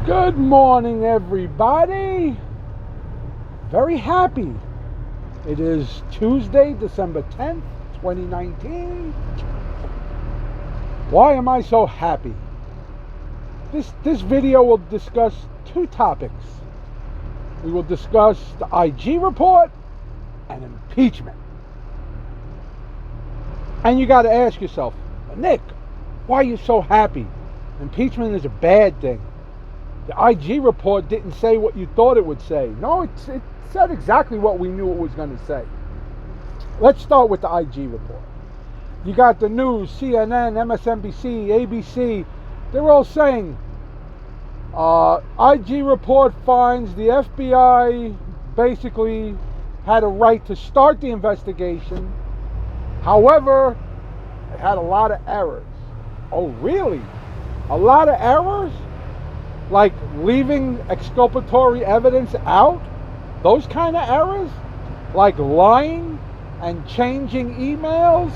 Good morning, everybody. Very happy. It is Tuesday, December 10th, 2019. Why am I so happy? This video will discuss two topics. We will discuss the IG report and impeachment. And you got to ask yourself, Nick, why are you so happy? Impeachment is a bad thing. The IG report didn't say what you thought it would say. No, it said exactly what we knew it was going to say. Let's start with the IG report. You got the news, CNN, MSNBC, ABC. They're all saying IG report finds the FBI basically had a right to start the investigation. However, it had a lot of errors. Oh, really? A lot of errors? Like leaving exculpatory evidence out? Those kind of errors? Like lying and changing emails?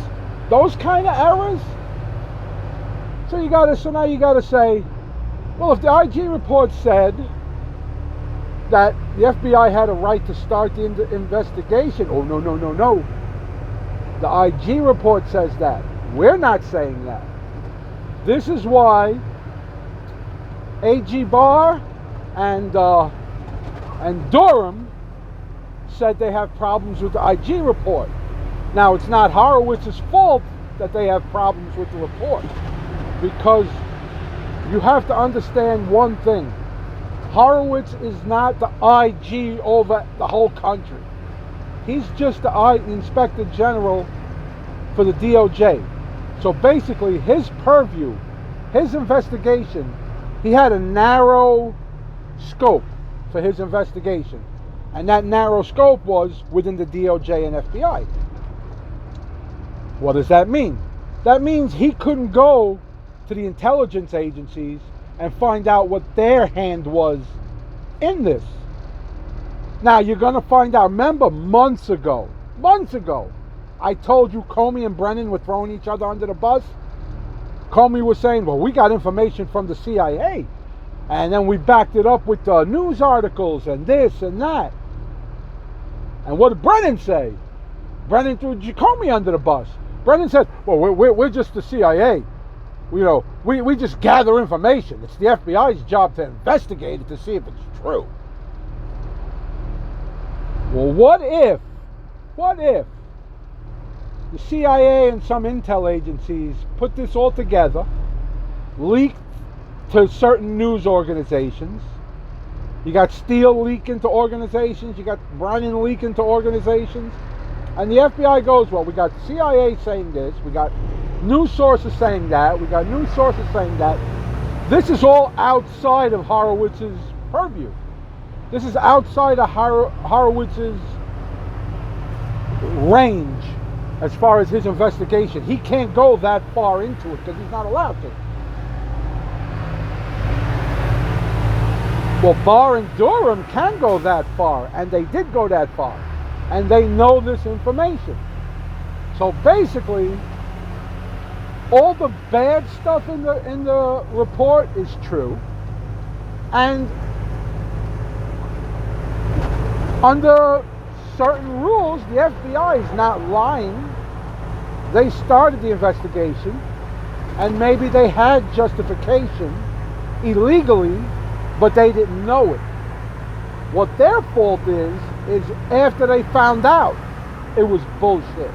Those kind of errors? So now you gotta say, well, if the IG report said that the FBI had a right to start the investigation, oh, no. The IG report says that. We're not saying that. This is why AG Barr and Durham said they have problems with the IG report. Now, it's not Horowitz's fault that they have problems with the report, because you have to understand one thing. Horowitz is not the IG over the whole country. He's just the Inspector General for the DOJ. So basically, his purview, his investigation, he had a narrow scope for his investigation. And that narrow scope was within the DOJ and FBI. What does that mean? That means he couldn't go to the intelligence agencies and find out what their hand was in this. Now, you're going to find out. Remember, months ago, I told you Comey and Brennan were throwing each other under the bus. Comey was saying, well, we got information from the CIA. And then we backed it up with news articles and this and that. And what did Brennan say? Brennan threw Comey under the bus. Brennan said, well, we're just the CIA. We just gather information. It's the FBI's job to investigate it to see if it's true. Well, what if the CIA and some intel agencies put this all together, leaked to certain news organizations? You got Steele leaking to organizations, you got Brennan leaking to organizations, and the FBI goes, well, we got the CIA saying this, we got news sources saying that, we got news sources saying that. This is all outside of Horowitz's purview. This is outside of Horowitz's range as far as his investigation. He can't go that far into it because he's not allowed to. Well, Barr and Durham can go that far, and they did go that far, and they know this information. So basically, all the bad stuff in the report is true, and under certain rules, the FBI is not lying. They started the investigation, and maybe they had justification illegally, but they didn't know it. What their fault is after they found out it was bullshit.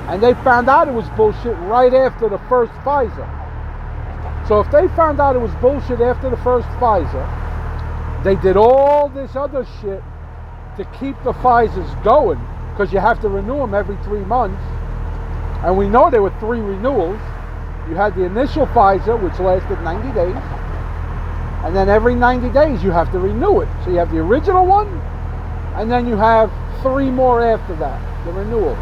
And they found out it was bullshit right after the first FISA. So if they found out it was bullshit after the first FISA, they did all this other shit to keep the FISAs going, because you have to renew them every 3 months. And we know there were 3 renewals. You had the initial FISA, which lasted 90 days. And then every 90 days you have to renew it. So you have the original one, and then you have 3 more after that, the renewals.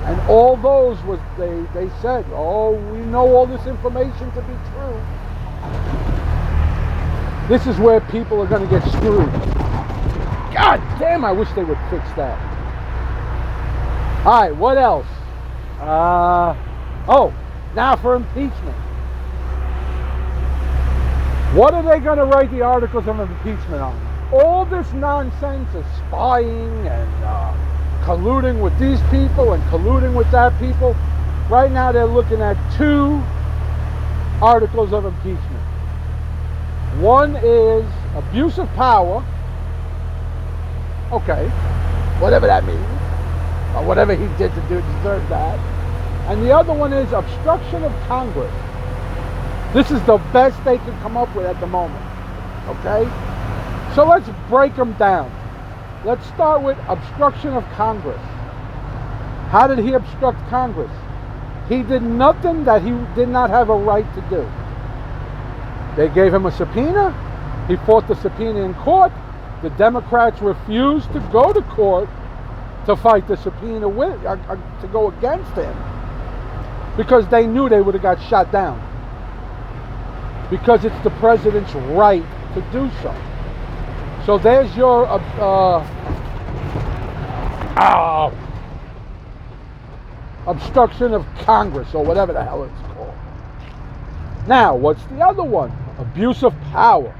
And all those was, they said, oh, we know all this information to be true. This is where people are going to get screwed. God damn, I wish they would fix that. All right, what else? Now for impeachment. What are they going to write the articles of impeachment on? All this nonsense of spying and colluding with these people and colluding with that people. Right now they're looking at 2 articles of impeachment. One is abuse of power. Okay, whatever that means, or whatever he did to deserve that. And the other one is obstruction of Congress. This is the best they can come up with at the moment. Okay? So let's break them down. Let's start with obstruction of Congress. How did he obstruct Congress? He did nothing that he did not have a right to do. They gave him a subpoena. He fought the subpoena in court. The Democrats refused to go to court to fight the subpoena with, to go against him, because they knew they would have got shot down. Because it's the president's right to do so. So there's your obstruction of Congress, or whatever the hell it's called. Now, what's the other one? Abuse of power.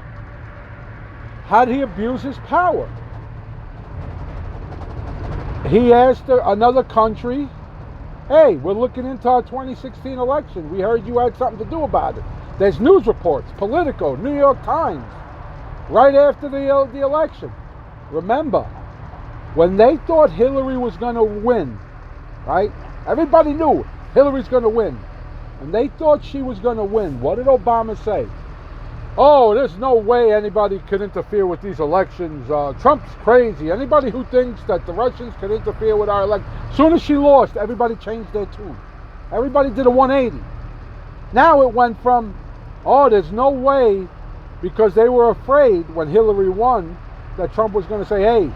How did he abuse his power? He asked another country, hey, we're looking into our 2016 election. We heard you had something to do about it. There's news reports, Politico, New York Times, right after the election. Remember, when they thought Hillary was going to win, right? Everybody knew Hillary's going to win. And they thought she was going to win. What did Obama say? Oh, there's no way anybody could interfere with these elections. Trump's crazy. Anybody who thinks that the Russians could interfere with our election. As soon as she lost, everybody changed their tune. Everybody did a 180. Now it went from, oh, there's no way, because they were afraid when Hillary won that Trump was going to say, hey,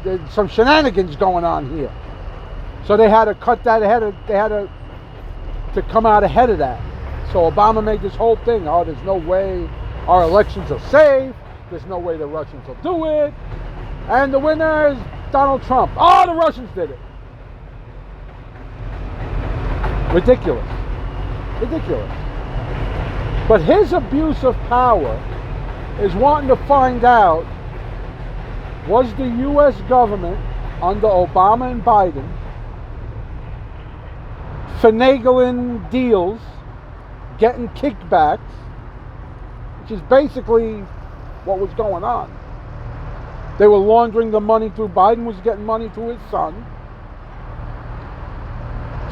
there's some shenanigans going on here. So they had to cut that ahead. They had to come out ahead of that. So Obama made this whole thing, oh, there's no way our elections are safe. There's no way the Russians will do it. And the winner is Donald Trump. Oh, the Russians did it. Ridiculous. Ridiculous. But his abuse of power is wanting to find out, was the U.S. government under Obama and Biden finagling deals, getting kickbacks, which is basically what was going on. They were laundering the money through, Biden was getting money through his son.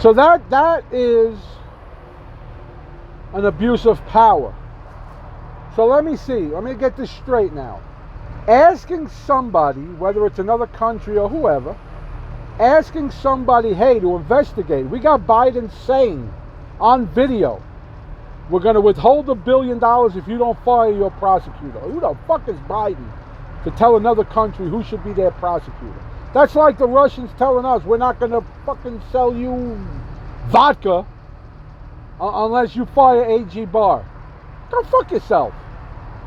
So that is an abuse of power. So let me get this straight now. Asking somebody, whether it's another country or whoever, asking somebody, hey, to investigate. We got Biden saying on video, we're going to withhold $1 billion if you don't fire your prosecutor. Who the fuck is Biden to tell another country who should be their prosecutor? That's like the Russians telling us, we're not going to fucking sell you vodka unless you fire A.G. Barr. Go fuck yourself.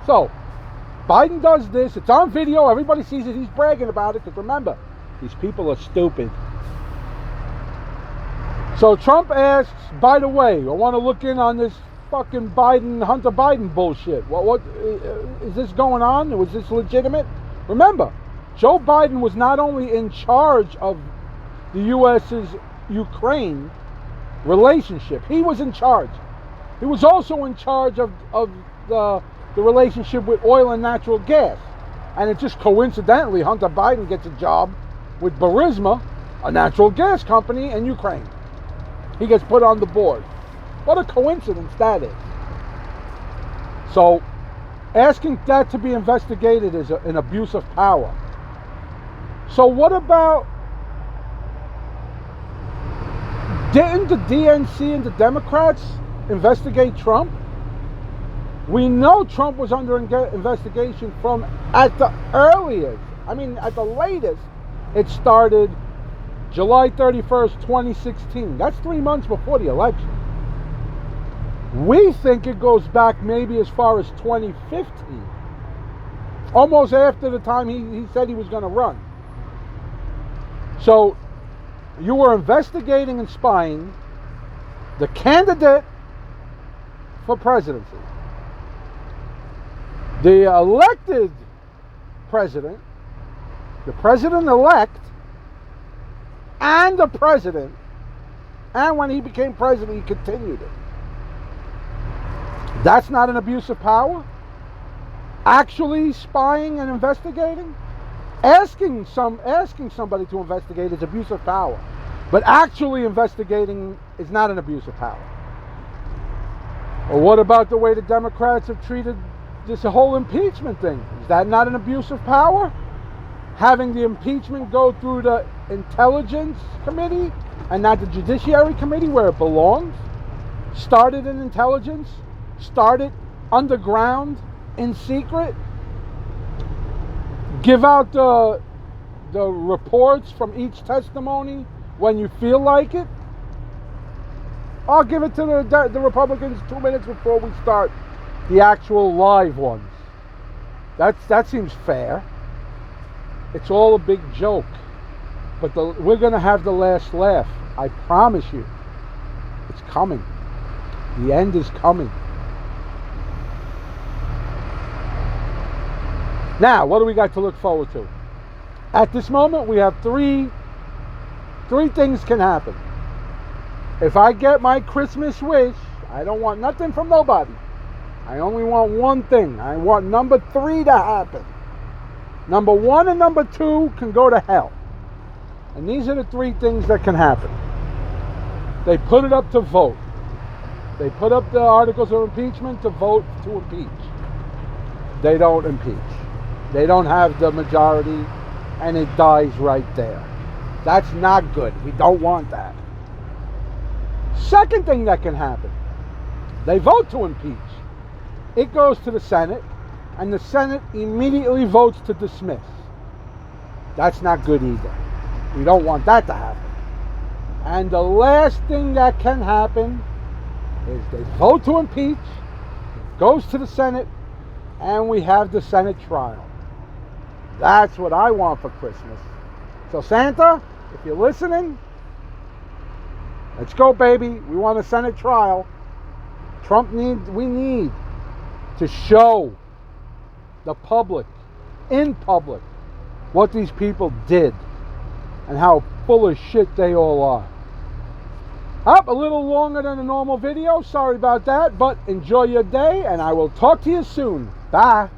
So, Biden does this. It's on video. Everybody sees it. He's bragging about it. Because remember, these people are stupid. So Trump asks, by the way, I want to look in on this fucking Hunter Biden bullshit. What is this going on? Was this legitimate? Remember, Joe Biden was not only in charge of the U.S.'s Ukraine relationship. He was in charge. He was also in charge of the relationship with oil and natural gas. And it just coincidentally, Hunter Biden gets a job with Burisma, a natural gas company in Ukraine. He gets put on the board. What a coincidence that is. So, asking that to be investigated is an abuse of power. So what about, didn't the DNC and the Democrats investigate Trump? We know Trump was under investigation from at the earliest, at the latest, it started July 31st, 2016. That's 3 months before the election. We think it goes back maybe as far as 2015. Almost after the time he said he was going to run. So, you were investigating and spying the candidate for presidency. The elected president, the president-elect, and the president, and when he became president, he continued it. That's not an abuse of power? Actually spying and investigating? Asking somebody to investigate is abuse of power. But actually investigating is not an abuse of power. Or what about the way the Democrats have treated this whole impeachment thing? Is that not an abuse of power? Having the impeachment go through the Intelligence Committee and not the Judiciary Committee where it belongs? Started in intelligence? Started underground, in secret? Give out the reports from each testimony when you feel like it? I'll give it to the Republicans 2 minutes before we start the actual live ones. That seems fair. It's all a big joke. But we're going to have the last laugh. I promise you. It's coming. The end is coming. Now, what do we got to look forward to? At this moment, we have three things can happen. If I get my Christmas wish, I don't want nothing from nobody. I only want one thing. I want number 3 to happen. Number 1 and number 2 can go to hell. And these are the 3 things that can happen. They put it up to vote. They put up the articles of impeachment to vote to impeach. They don't impeach. They don't have the majority, and it dies right there. That's not good. We don't want that. Second thing that can happen, they vote to impeach. It goes to the Senate, and the Senate immediately votes to dismiss. That's not good either. We don't want that to happen. And the last thing that can happen is they vote to impeach, it goes to the Senate, and we have the Senate trial. That's what I want for Christmas. So Santa, if you're listening, let's go, baby. We want a Senate trial. We need to show the public, in public, what these people did and how full of shit they all are. Up a little longer than a normal video. Sorry about that, but enjoy your day, and I will talk to you soon. Bye.